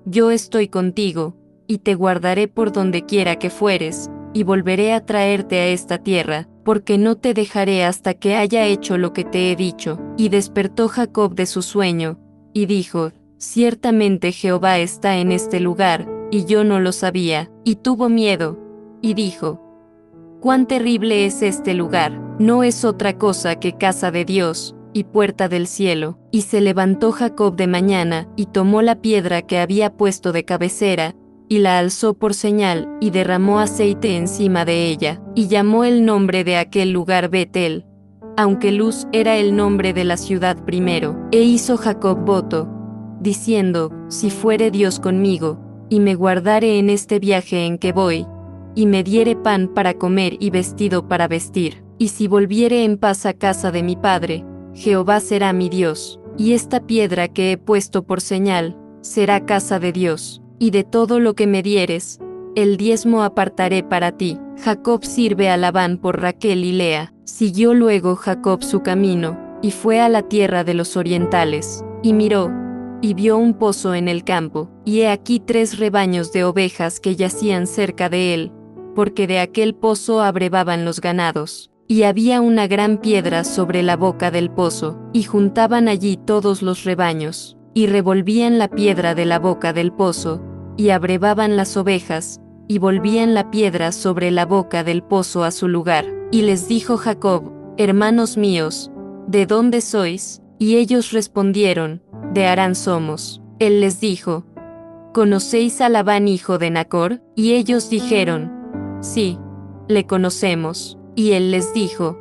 yo estoy contigo, y te guardaré por donde quiera que fueres, y volveré a traerte a esta tierra, porque no te dejaré hasta que haya hecho lo que te he dicho. Y despertó Jacob de su sueño, y dijo, Ciertamente Jehová está en este lugar, y yo no lo sabía, y tuvo miedo, y dijo, Cuán terrible es este lugar, no es otra cosa que casa de Dios, y puerta del cielo. Y se levantó Jacob de mañana, y tomó la piedra que había puesto de cabecera, y la alzó por señal, y derramó aceite encima de ella, y llamó el nombre de aquel lugar Betel, aunque Luz era el nombre de la ciudad primero. E hizo Jacob voto, diciendo, Si fuere Dios conmigo, y me guardare en este viaje en que voy, y me diere pan para comer y vestido para vestir, y si volviere en paz a casa de mi padre, Jehová será mi Dios, y esta piedra que he puesto por señal, será casa de Dios. Y de todo lo que me dieres, el diezmo apartaré para ti. Jacob sirve a Labán por Raquel y Lea. Siguió luego Jacob su camino, y fue a la tierra de los orientales, y miró, y vio un pozo en el campo, y he aquí 3 rebaños de ovejas que yacían cerca de él, porque de aquel pozo abrevaban los ganados. Y había una gran piedra sobre la boca del pozo, y juntaban allí todos los rebaños, y revolvían la piedra de la boca del pozo, y abrevaban las ovejas, y volvían la piedra sobre la boca del pozo a su lugar. Y les dijo Jacob, Hermanos míos, ¿de dónde sois? Y ellos respondieron, De Harán somos. Él les dijo, ¿Conocéis a Labán hijo de Nacor? Y ellos dijeron, Sí, le conocemos. Y él les dijo,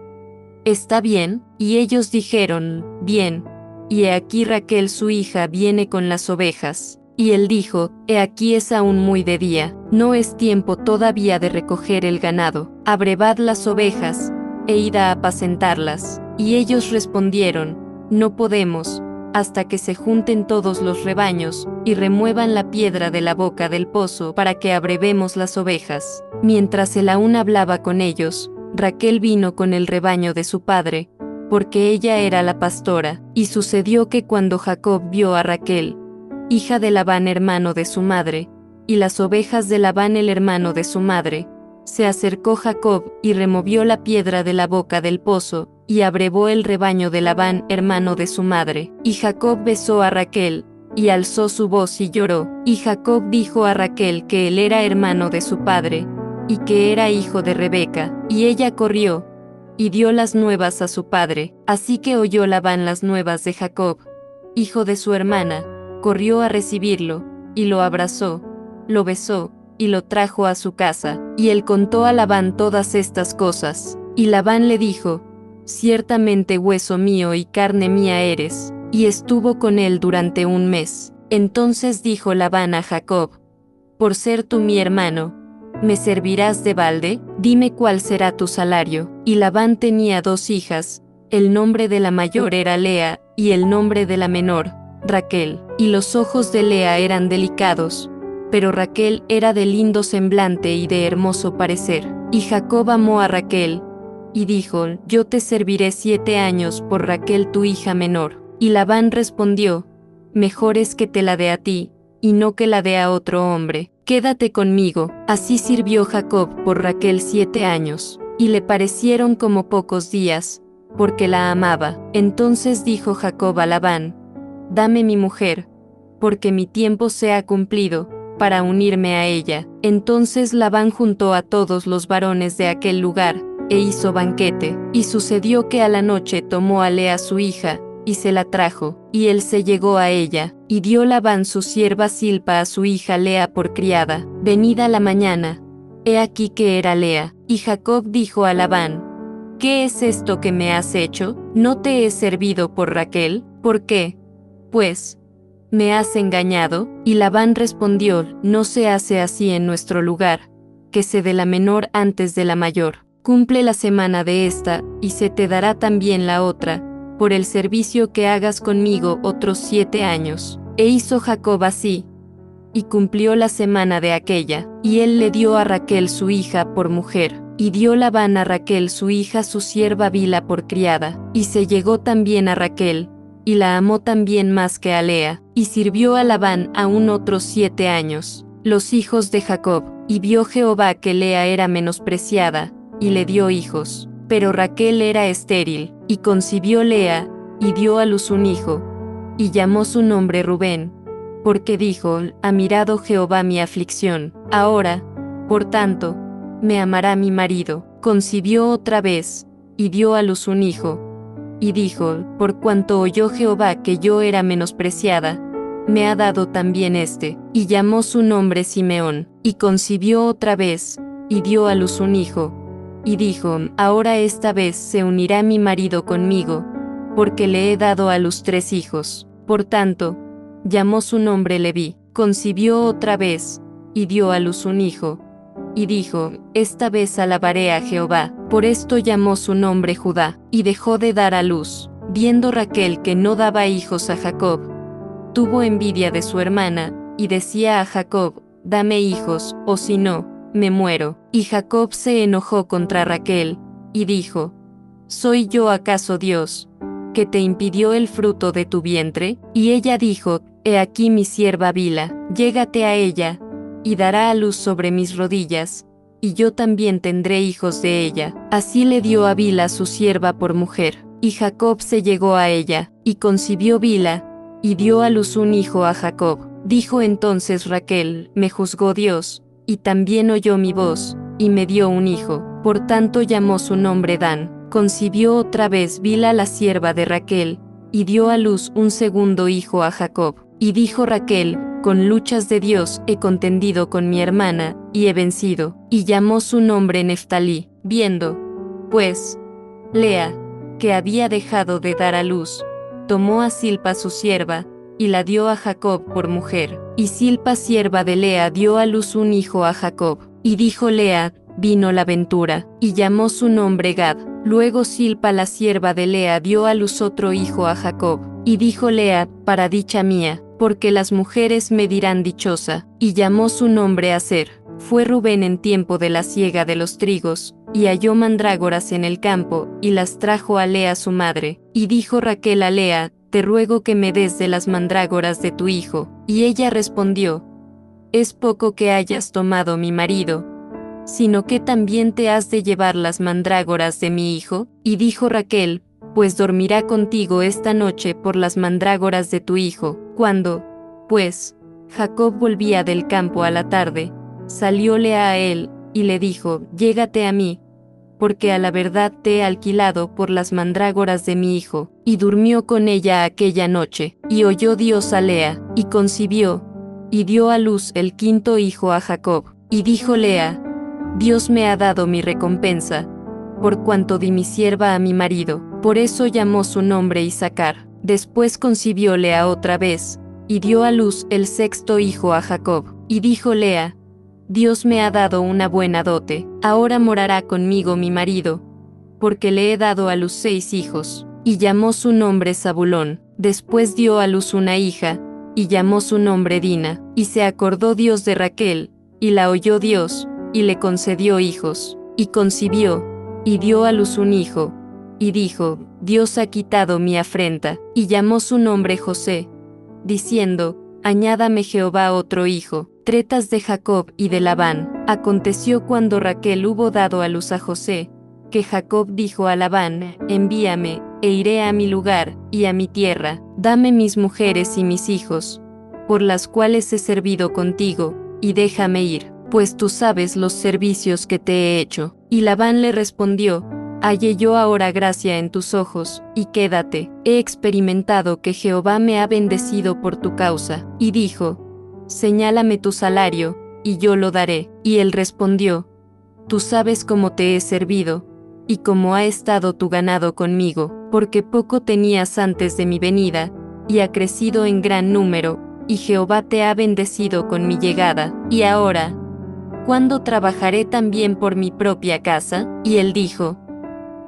¿Está bien? Y ellos dijeron, Bien. Y he aquí Raquel su hija viene con las ovejas. Y él dijo, He aquí es aún muy de día, no es tiempo todavía de recoger el ganado, abrevad las ovejas, e id a apacentarlas. Y ellos respondieron, No podemos, hasta que se junten todos los rebaños, y remuevan la piedra de la boca del pozo para que abrevemos las ovejas. Mientras él aún hablaba con ellos, Raquel vino con el rebaño de su padre, porque ella era la pastora. Y sucedió que cuando Jacob vio a Raquel, hija de Labán hermano de su madre, y las ovejas de Labán el hermano de su madre, se acercó Jacob y removió la piedra de la boca del pozo, y abrevó el rebaño de Labán hermano de su madre. Y Jacob besó a Raquel, y alzó su voz y lloró. Y Jacob dijo a Raquel que él era hermano de su padre, y que era hijo de Rebeca, y ella corrió, y dio las nuevas a su padre. Así que oyó Labán las nuevas de Jacob, hijo de su hermana, corrió a recibirlo, y lo abrazó, lo besó, y lo trajo a su casa. Y él contó a Labán todas estas cosas. Y Labán le dijo, Ciertamente hueso mío y carne mía eres. Y estuvo con él durante un mes. Entonces dijo Labán a Jacob, Por ser tú mi hermano, ¿me servirás de balde? Dime cuál será tu salario. Y Labán tenía 2 hijas, el nombre de la mayor era Lea, y el nombre de la menor, Raquel. Y los ojos de Lea eran delicados, pero Raquel era de lindo semblante y de hermoso parecer. Y Jacob amó a Raquel, y dijo, Yo te serviré 7 años por Raquel tu hija menor. Y Labán respondió, Mejor es que te la dé a ti, y no que la dé a otro hombre. Quédate conmigo. Así sirvió Jacob por Raquel 7 años, y le parecieron como pocos días, porque la amaba. Entonces dijo Jacob a Labán, Dame mi mujer, porque mi tiempo se ha cumplido, para unirme a ella. Entonces Labán juntó a todos los varones de aquel lugar, e hizo banquete. Y sucedió que a la noche tomó a Lea su hija, y se la trajo, y él se llegó a ella, y dio Labán su sierva Silpa a su hija Lea por criada. Venida la mañana, he aquí que era Lea, y Jacob dijo a Labán: ¿Qué es esto que me has hecho? ¿No te he servido por Raquel? ¿Por qué, pues, me has engañado? Y Labán respondió: No se hace así en nuestro lugar, que se dé la menor antes de la mayor. Cumple la semana de esta, y se te dará también la otra, por el servicio que hagas conmigo otros 7 años. E hizo Jacob así, y cumplió la semana de aquella, y él le dio a Raquel su hija por mujer, y dio Labán a Raquel su hija su sierva Bila por criada, y se llegó también a Raquel, y la amó también más que a Lea, y sirvió a Labán aún otros 7 años. Los hijos de Jacob, y vio Jehová que Lea era menospreciada, y le dio hijos, pero Raquel era estéril, y concibió Lea, y dio a luz un hijo, y llamó su nombre Rubén, porque dijo: Ha mirado Jehová mi aflicción, ahora, por tanto, me amará mi marido. Concibió otra vez, y dio a luz un hijo, y dijo: Por cuanto oyó Jehová que yo era menospreciada, me ha dado también este, y llamó su nombre Simeón, y concibió otra vez, y dio a luz un hijo, y dijo: Ahora esta vez se unirá mi marido conmigo, porque le he dado a luz 3 hijos. Por tanto, llamó su nombre Leví. Concibió otra vez, y dio a luz un hijo, y dijo: Esta vez alabaré a Jehová. Por esto llamó su nombre Judá, y dejó de dar a luz. Viendo Raquel que no daba hijos a Jacob, tuvo envidia de su hermana, y decía a Jacob: Dame hijos, o si no, me muero. Y Jacob se enojó contra Raquel, y dijo: ¿Soy yo acaso Dios, que te impidió el fruto de tu vientre? Y ella dijo: He aquí mi sierva Bila, llégate a ella, y dará a luz sobre mis rodillas, y yo también tendré hijos de ella. Así le dio a Bila su sierva por mujer, y Jacob se llegó a ella, y concibió Bila, y dio a luz un hijo a Jacob. Dijo entonces Raquel: Me juzgó Dios, y también oyó mi voz, y me dio un hijo. Por tanto llamó su nombre Dan. Concibió otra vez Bila la sierva de Raquel, y dio a luz un segundo hijo a Jacob. Y dijo Raquel: Con luchas de Dios he contendido con mi hermana, y he vencido. Y llamó su nombre Neftalí. Viendo, pues, Lea, que había dejado de dar a luz, tomó a Silpa su sierva, y la dio a Jacob por mujer. Y Silpa sierva de Lea dio a luz un hijo a Jacob. Y dijo Lea: Vino la ventura, y llamó su nombre Gad. Luego Silpa la sierva de Lea dio a luz otro hijo a Jacob. Y dijo Lea: Para dicha mía, porque las mujeres me dirán dichosa. Y llamó su nombre Aser. Fue Rubén en tiempo de la siega de los trigos, y halló mandrágoras en el campo, y las trajo a Lea su madre. Y dijo Raquel a Lea: Te ruego que me des de las mandrágoras de tu hijo. Y ella respondió: Es poco que hayas tomado mi marido, sino que también te has de llevar las mandrágoras de mi hijo. Y dijo Raquel: Pues dormirá contigo esta noche por las mandrágoras de tu hijo. Cuando, pues, Jacob volvía del campo a la tarde, salióle a él, y le dijo: Llégate a mí, porque a la verdad te he alquilado por las mandrágoras de mi hijo. Y durmió con ella aquella noche. Y oyó Dios a Lea, y concibió, y dio a luz el 5.º hijo a Jacob. Y dijo Lea: Dios me ha dado mi recompensa, por cuanto di mi sierva a mi marido. Por eso llamó su nombre Isacar. Después concibió Lea otra vez, y dio a luz el 6.º hijo a Jacob. Y dijo Lea: Dios me ha dado una buena dote, ahora morará conmigo mi marido, porque le he dado a luz 6 hijos. Y llamó su nombre Zabulón. Después dio a luz una hija, y llamó su nombre Dina. Y se acordó Dios de Raquel, y la oyó Dios, y le concedió hijos. Y concibió, y dio a luz un hijo, y dijo: Dios ha quitado mi afrenta. Y llamó su nombre José, diciendo: Añádame Jehová otro hijo. Tretas de Jacob y de Labán. Aconteció cuando Raquel hubo dado a luz a José, que Jacob dijo a Labán: Envíame, e iré a mi lugar, y a mi tierra. Dame mis mujeres y mis hijos, por las cuales he servido contigo, y déjame ir, pues tú sabes los servicios que te he hecho. Y Labán le respondió: hallé yo ahora gracia en tus ojos, y quédate, he experimentado que Jehová me ha bendecido por tu causa. Y dijo, señálame tu salario, y yo lo daré. Y él respondió, tú sabes cómo te he servido, y cómo ha estado tu ganado conmigo, porque poco tenías antes de mi venida, y ha crecido en gran número, y Jehová te ha bendecido con mi llegada. Y ahora, ¿cuándo trabajaré también por mi propia casa? Y él dijo,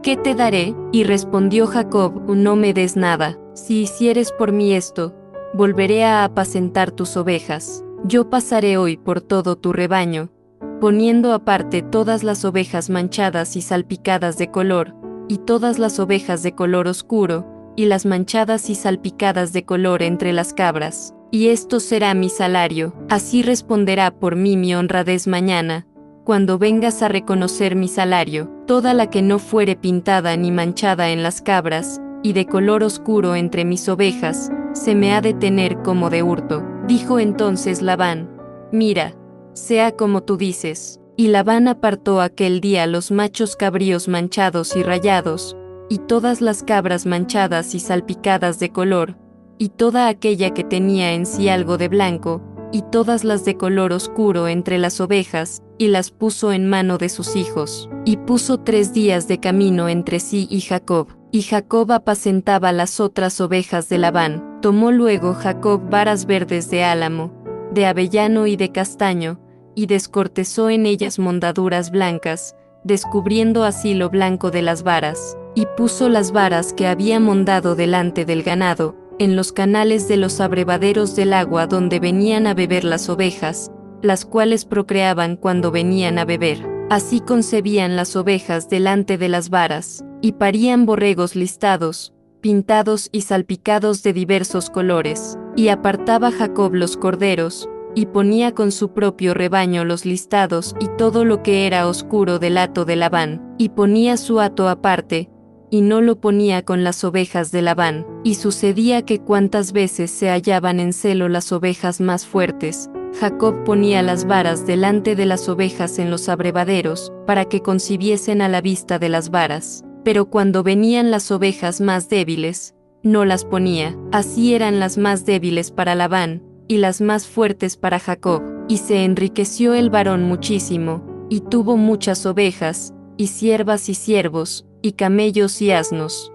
¿qué te daré? Y respondió Jacob, no me des nada. Si hicieres por mí esto, volveré a apacentar tus ovejas. Yo pasaré hoy por todo tu rebaño, poniendo aparte todas las ovejas manchadas y salpicadas de color, y todas las ovejas de color oscuro, y las manchadas y salpicadas de color entre las cabras. Y esto será mi salario. Así responderá por mí mi honradez mañana, cuando vengas a reconocer mi salario. Toda la que no fuere pintada ni manchada en las cabras, y de color oscuro entre mis ovejas, se me ha de tener como de hurto. Dijo entonces Labán, mira, sea como tú dices. Y Labán apartó aquel día los machos cabríos manchados y rayados, y todas las cabras manchadas y salpicadas de color, y toda aquella que tenía en sí algo de blanco, y todas las de color oscuro entre las ovejas, y las puso en mano de sus hijos. Y puso 3 días de camino entre sí y Jacob. Y Jacob apacentaba las otras ovejas de Labán. Tomó luego Jacob varas verdes de álamo, de avellano y de castaño, y descortezó en ellas mondaduras blancas, descubriendo así lo blanco de las varas. Y puso las varas que había mondado delante del ganado, en los canales de los abrevaderos del agua donde venían a beber las ovejas, las cuales procreaban cuando venían a beber. Así concebían las ovejas delante de las varas, y parían borregos listados, pintados y salpicados de diversos colores. Y apartaba Jacob los corderos, y ponía con su propio rebaño los listados y todo lo que era oscuro del hato de Labán, y ponía su hato aparte, y no lo ponía con las ovejas de Labán. Y sucedía que cuantas veces se hallaban en celo las ovejas más fuertes, Jacob ponía las varas delante de las ovejas en los abrevaderos, para que concibiesen a la vista de las varas. Pero cuando venían las ovejas más débiles, no las ponía. Así eran las más débiles para Labán, y las más fuertes para Jacob. Y se enriqueció el varón muchísimo, y tuvo muchas ovejas, y siervas y siervos, y camellos y asnos.